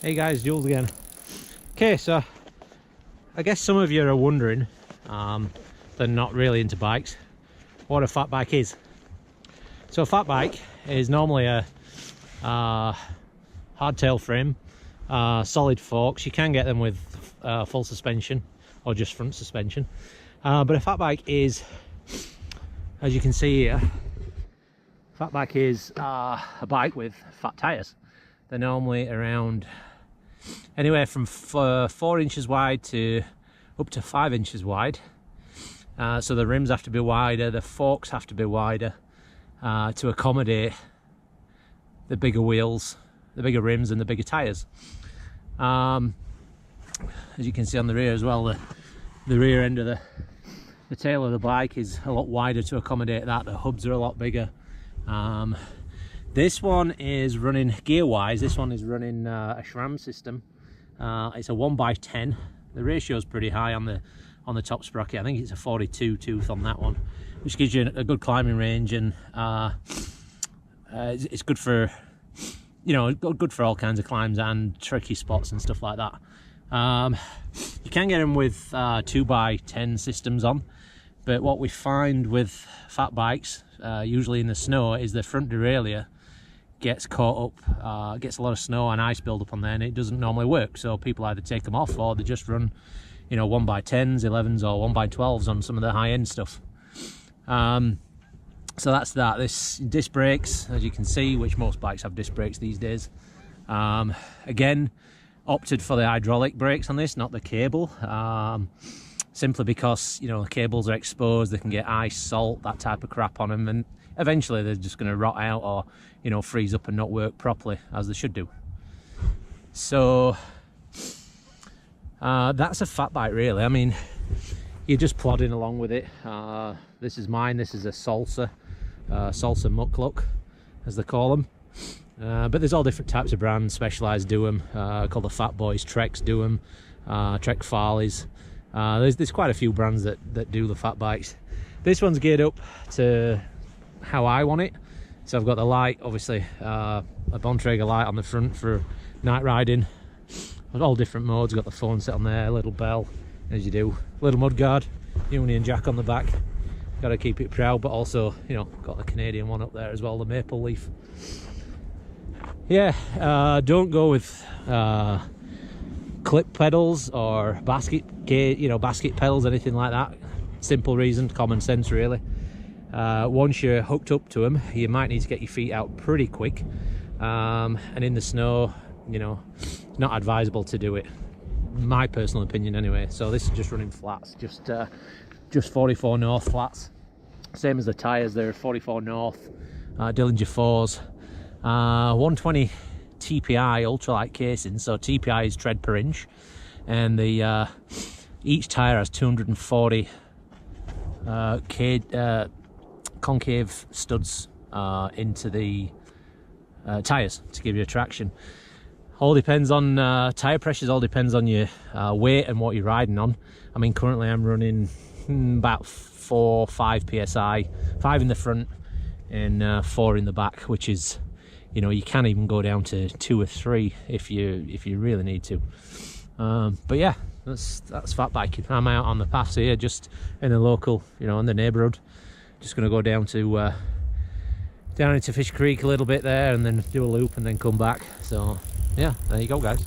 Hey guys, Jules again. Okay, so I guess some of you are wondering, they're not really into bikes, what a fat bike is. So a fat bike is normally a hardtail frame, solid forks. You can get them with full suspension or just front suspension. But a fat bike is, as you can see here, fat bike is a bike with fat tyres. They're normally around anywhere from 4 inches wide to up to 5 inches wide. So the rims have to be wider, the forks have to be wider to accommodate the bigger wheels, the bigger rims and the bigger tyres. As you can see on the rear as well, the rear end of the tail of the bike is a lot wider to accommodate that. The hubs are a lot bigger. This one is running gear-wise. This one is running a SRAM system. It's a 1x10. The ratio is pretty high on the top sprocket. I think it's a 42 tooth on that one, which gives you a good climbing range, and it's good for, you know, good for all kinds of climbs and tricky spots and stuff like that. You can get them with 2x10 systems on, but what we find with fat bikes, usually in the snow, is the front derailleur gets caught up, gets a lot of snow and ice build up on there, and it doesn't normally work. So people either take them off or they just run, you know, 1x10s, 11s or 1x12s on some of the high-end stuff. So that's that. This disc brakes, as you can see, which most bikes have disc brakes these days. Again, opted for the hydraulic brakes on this, not the cable, simply because, you know, the cables are exposed, they can get ice, salt, that type of crap on them, and eventually they're just going to rot out or, you know, freeze up and not work properly as they should do. So that's a fat bike really. I mean, you're just plodding along with it. This is mine. This is a Salsa Mukluk, as they call them. But there's all different types of brands. Specialized do them, called the Fat Boys. Treks do them, Trek Farleys. There's quite a few brands that do the fat bikes. This one's geared up to how I want it. So I've got the light, obviously, a Bontrager light on the front for night riding. All different modes. Got the phone set on there, a little bell, as you do. Little mudguard, Union Jack on the back. Got to keep it proud, but also, you know, got the Canadian one up there as well, the maple leaf. Yeah, don't go with clip pedals or basket pedals, anything like that. Simple reason, common sense really. Once you're hooked up to them, you might need to get your feet out pretty quick, and in the snow, you know, it's not advisable to do it, my personal opinion anyway. So this is just running flats, just 44 North flats, same as the tyres. They're 44 North Dillinger 4s, 120 TPI ultralight casing. So TPI is tread per inch, and the each tyre has 240 concave studs into the tyres to give you a traction. All depends on tyre pressures, all depends on your weight and what you're riding on. I mean, currently I'm running about 4-5 psi, 5 in the front and 4 in the back, which is, you know, you can even go down to 2 or 3 if you really need to. But yeah, that's fat biking. I'm out on the paths here, just in the local, you know, in the neighbourhood. Just going to go down to down into Fish Creek a little bit there, and then do a loop and then come back. So yeah, there you go guys.